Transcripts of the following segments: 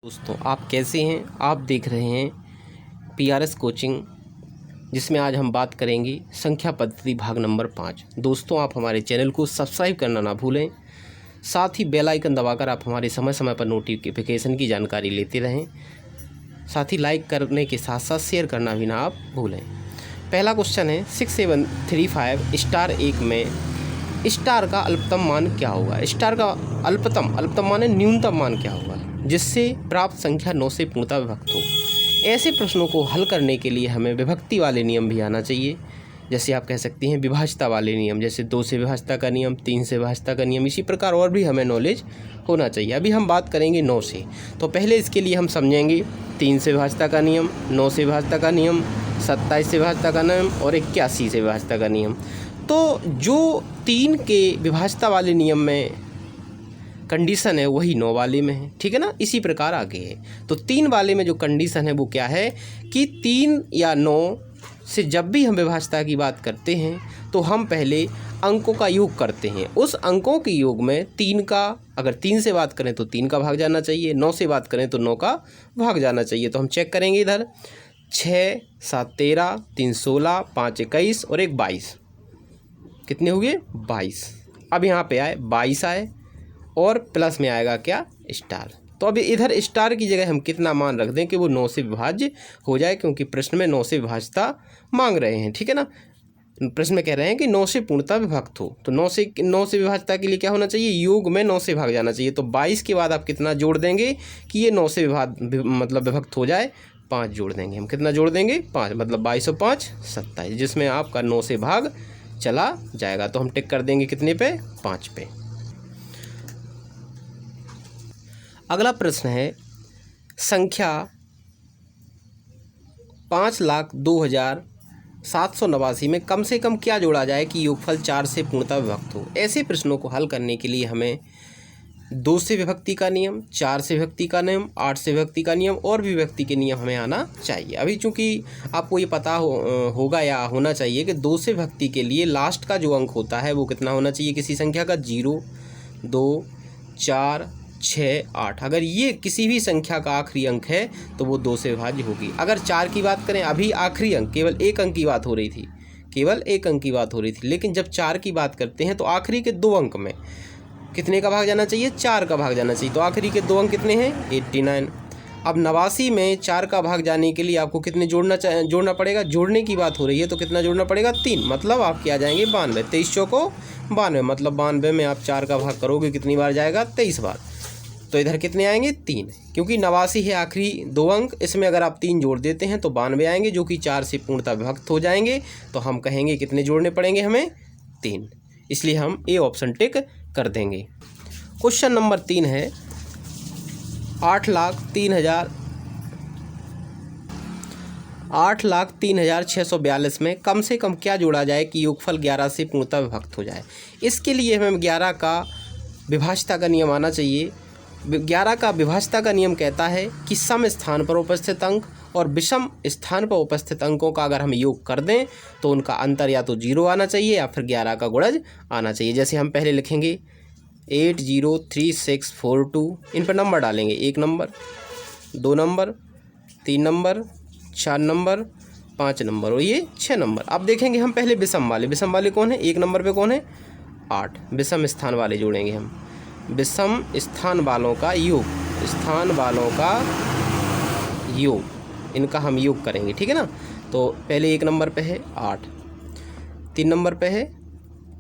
दोस्तों आप कैसे हैं। आप देख रहे हैं PRS कोचिंग, जिसमें आज हम बात करेंगे संख्या पद्धति भाग नंबर 5। दोस्तों आप हमारे चैनल को सब्सक्राइब करना ना भूलें, साथ ही बेल आइकन दबाकर आप हमारे समय समय पर नोटिफिकेशन की जानकारी लेते रहें। साथ ही लाइक करने के साथ साथ शेयर करना भी ना आप भूलें। पहला क्वेश्चन है 6735 स्टार 1 में स्टार का अल्पतम मान क्या होगा। स्टार का अल्पतम मान न्यूनतम मान क्या होगा जिससे प्राप्त संख्या 9 से पूर्णतः विभक्त हो। ऐसे प्रश्नों को हल करने के लिए हमें विभक्ति वाले नियम भी आना चाहिए। जैसे आप कह सकती हैं विभाज्यता वाले नियम, जैसे 2 से विभाज्यता का नियम, 3 से विभाज्यता का नियम। इसी प्रकार और भी हमें नॉलेज होना चाहिए। अभी हम बात करेंगे 9 से, तो पहले इसके लिए हम समझेंगे 3 से विभाज्यता का नियम, 9 से विभाज्यता का नियम, 27 से विभाज्यता का नियम और 81 से विभाज्यता का नियम। तो जो 3 के विभाज्यता वाले नियम में कंडीशन है वही 9 वाले में है, ठीक है ना। इसी प्रकार आगे है तो 3 वाले में जो कंडीशन है वो क्या है कि 3 या 9 से जब भी हम विभाज्यता की बात करते हैं तो हम पहले अंकों का योग करते हैं। उस अंकों के योग में 3 का, अगर 3 से बात करें तो 3 का भाग जाना चाहिए, 9 से बात करें तो 9 का भाग जाना चाहिए। तो हम चेक करेंगे इधर 6 7 13, 3 16, 5 21 और 1 22। कितने हुए 22। अब यहाँ पे आए 22 आए और प्लस में आएगा क्या स्टार। तो अभी इधर स्टार की जगह हम कितना मान रख दें कि वो 9 से विभाज्य हो जाए, क्योंकि प्रश्न में 9 से विभाज्यता मांग रहे हैं, ठीक है ना। प्रश्न में कह रहे हैं कि 9 से पूर्णतः विभक्त हो, तो 9 से विभाज्यता के लिए क्या होना चाहिए, योग में 9 से भाग जाना चाहिए। तो 22 के बाद आप कितना जोड़ देंगे कि ये 9 से विभक्त हो जाए, 5 जोड़ देंगे हम। कितना जोड़ देंगे 5, मतलब 22 और 5 27, जिसमें आपका 9 से भाग चला जाएगा। तो हम टिक कर देंगे कितने पे, 5 पे। अगला प्रश्न है संख्या 5,02,789 में कम से कम क्या जोड़ा जाए कि योगफल 4 से पूर्णतः विभक्त हो। ऐसे प्रश्नों को हल करने के लिए हमें 2 से विभक्ति का नियम, 4 से विभक्ति का नियम, 8 से विभक्ति का नियम और भी विभक्ति के नियम हमें आना चाहिए। अभी चूंकि आपको ये पता होगा या होना चाहिए कि 2 से विभक्ति के लिए लास्ट का जो अंक होता है वो कितना होना चाहिए किसी संख्या का, 0 2 4 6 8। अगर ये किसी भी संख्या का आखिरी अंक है तो वो 2 से विभाज्य होगी। अगर 4 की बात करें, अभी आखिरी अंक केवल 1 अंक की बात हो रही थी, केवल 1 अंक की बात हो रही थी, लेकिन जब 4 की बात करते हैं तो आखिरी के 2 अंक में कितने का भाग जाना चाहिए, 4 का भाग जाना चाहिए। तो आखिरी के 2 अंक कितने हैं, 89। अब 89 में 4 का भाग जाने के लिए आपको कितने जोड़ना पड़ेगा, जोड़ने की बात हो रही है तो कितना जोड़ना पड़ेगा, 3, मतलब आपके आ जाएंगे 92। 23 चौको 92, मतलब 92 में आप 4 का भाग करोगे कितनी बार जाएगा, 23 बार। तो इधर कितने आएंगे, 3, क्योंकि 89 है आखिरी 2 अंक, इसमें अगर आप 3 जोड़ देते हैं तो 92 आएंगे, जो कि 4 से पूर्णतः विभक्त हो जाएंगे। तो हम कहेंगे कितने जोड़ने पड़ेंगे हमें, 3, इसलिए हम ए ऑप्शन टिक कर देंगे। क्वेश्चन नंबर 3 है 8,03,642 में कम से कम क्या जोड़ा जाए कि योगफल 11 से पूर्णतः विभक्त हो जाए। इसके लिए हमें 11 का विभाज्यता का नियम आना चाहिए। 11 का विभाज्यता का नियम कहता है कि सम स्थान पर उपस्थित अंक और विषम स्थान पर उपस्थित अंकों का अगर हम योग कर दें तो उनका अंतर या तो 0 आना चाहिए या फिर 11 का गुणज आना चाहिए। जैसे हम पहले लिखेंगे 803642, इन पर नंबर डालेंगे, 1 number, 2 number, 3 number, 4 number, 5 number और ये 6 नंबर। अब देखेंगे हम पहले विषम वाले कौन है, 1 नंबर पे कौन है, 8, विषम स्थान वाले जोड़ेंगे हम। विषम स्थान वालों का योग, इनका हम योग करेंगे, ठीक है ना। तो पहले 1 नंबर पे है 8, 3 नंबर पे है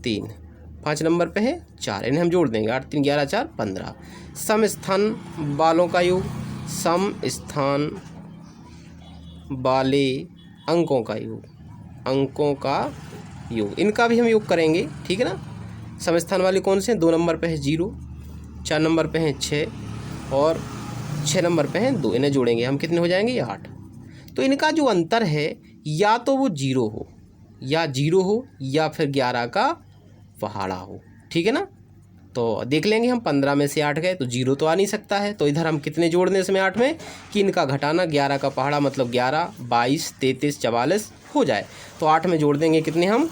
3, 5 नंबर पे है 4, इन्हें हम जोड़ देंगे, 8 3 11 4 15। सम स्थान वालों का योग, सम स्थान वाले अंकों का योग, इनका भी हम योग करेंगे, ठीक है ना। सम स्थान वाले कौन से हैं, 2 नंबर पे है 0, 4 नंबर पे है 6 और 6 नंबर पे है 2, इन्हें जोड़ेंगे हम, कितने हो जाएंगे 8। तो इनका जो अंतर है या तो वो 0 हो या फिर 11 का पहाड़ा हो, ठीक है ना। तो देख लेंगे हम, 15 में से 8 गए तो 0 तो आ नहीं सकता है। तो इधर हम कितने जोड़ दें इसमें 8 में कि इनका घटाना, 11 का पहाड़ा मतलब 11, 22, 33, 44 हो जाए। तो 8 में जोड़ देंगे कितने हम,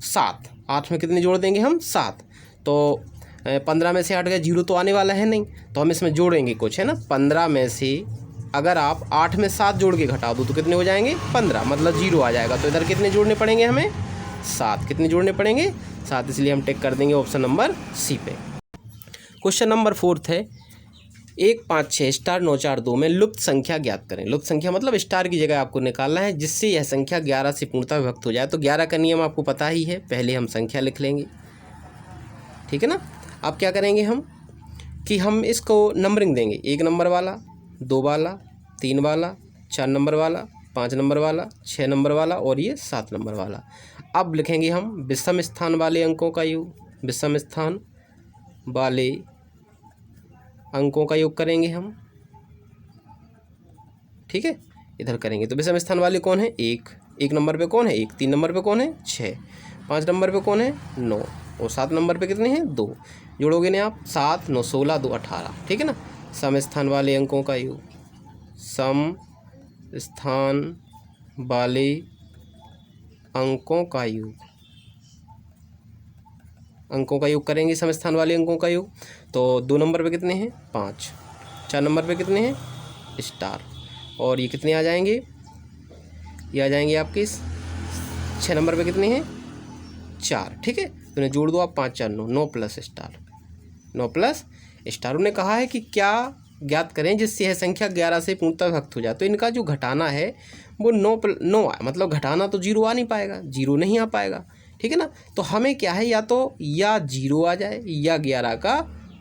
7। 8 में कितने जोड़ देंगे हम, 7। तो 15 में से 8 गया, 0 तो आने वाला है नहीं, तो हम इसमें जोड़ेंगे कुछ, है ना। 15 में से अगर आप 8 में 7 जोड़ के घटा दो तो कितने हो जाएंगे, 15, मतलब 0 आ जाएगा। तो इधर कितने जोड़ने पड़ेंगे हमें, 7। कितने जोड़ने पड़ेंगे, 7, इसलिए हम टिक कर देंगे ऑप्शन नंबर सी पे। क्वेश्चन नंबर 4 है 1 5 6 स्टार 9 4 2 में लुप्त संख्या ज्ञात करें। लुप्त संख्या मतलब स्टार की जगह आपको निकालना है जिससे यह संख्या 11 से पूर्णतः विभक्त हो जाए। तो 11 का नियम आपको पता ही है, पहले हम संख्या लिख लेंगे, ठीक है ना। अब क्या करेंगे हम कि हम इसको नंबरिंग देंगे, 1 नंबर वाला, 2 वाला, 3 वाला, 4 नंबर वाला, 5 नंबर वाला, 6 नंबर वाला और ये 7 नंबर वाला। अब लिखेंगे हम विषम स्थान वाले अंकों का योग, विषम स्थान वाले अंकों का योग करेंगे हम, ठीक है। इधर करेंगे तो विषम स्थान वाले कौन है, 1 नंबर पे कौन है 1, 3 नंबर पे कौन है 6, 5 नंबर पे कौन है 9 और 7 नंबर पे कितने हैं 2। जोड़ोगे ना आप, 7 9 16 2 18, ठीक है ना। सम स्थान वाले अंकों का योग, सम स्थान वाले अंकों का योग, अंकों का योग करेंगे सम स्थान वाले अंकों का योग। तो 2 नंबर पे कितने हैं 5, 4 नंबर पे कितने हैं स्टार और ये कितने आ जाएंगे, ये आ जाएंगे आपके 6 नंबर पे कितने हैं 4, ठीक है। तो इन्हें जोड़ दो आप, 5 4 9, 9 प्लस स्टार, 9 प्लस स्टार। उन्हें कहा है कि क्या ज्ञात करें जिससे यह संख्या 11 से पूर्णतः विभक्त हो जाए। तो इनका जो घटाना है वो 9 मतलब घटाना तो 0 आ नहीं पाएगा, 0 नहीं आ पाएगा, ठीक है ना। तो हमें क्या है, या तो या 0 आ जाए या 11 का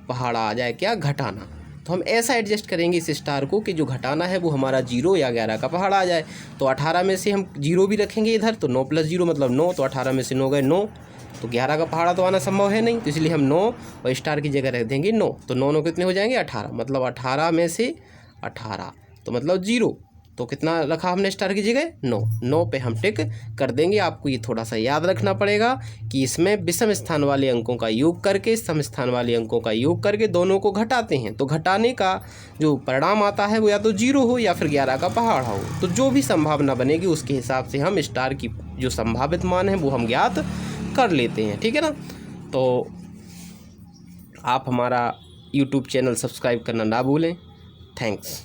पहाड़ा आ जाए, क्या घटाना। तो हम ऐसा एडजस्ट करेंगे इस स्टार को कि जो घटाना है वो हमारा 0 या 11 का पहाड़ा आ जाए। तो 18 में से हम 0 भी रखेंगे इधर, तो 9 प्लस 0 मतलब 9, तो 18 में से 9 गए 9, तो 11 का पहाड़ा तो आना संभव है नहीं, तो इसलिए हम 9 और स्टार की जगह रख देंगे 9। तो 9 9 कितने हो जाएंगे 18, मतलब 18 में से 18 तो मतलब 0, तो कितना रखा हमने स्टार की जगह 9, 9 पे हम टिक कर देंगे। आपको ये थोड़ा सा याद रखना पड़ेगा कि इसमें विषम स्थान वाले अंकों का योग करके सम स्थान वाले अंकों का योग करके दोनों को घटाते हैं। तो घटाने का जो परिणाम आता है वो या तो 0 हो या फिर 11 का पहाड़ा हो। तो जो भी संभावना बनेगी उसके हिसाब से हम स्टार की जो संभावित मान है वो हम ज्ञात कर लेते हैं, ठीक है ना। तो आप हमारा YouTube चैनल सब्सक्राइब करना ना भूलें। थैंक्स।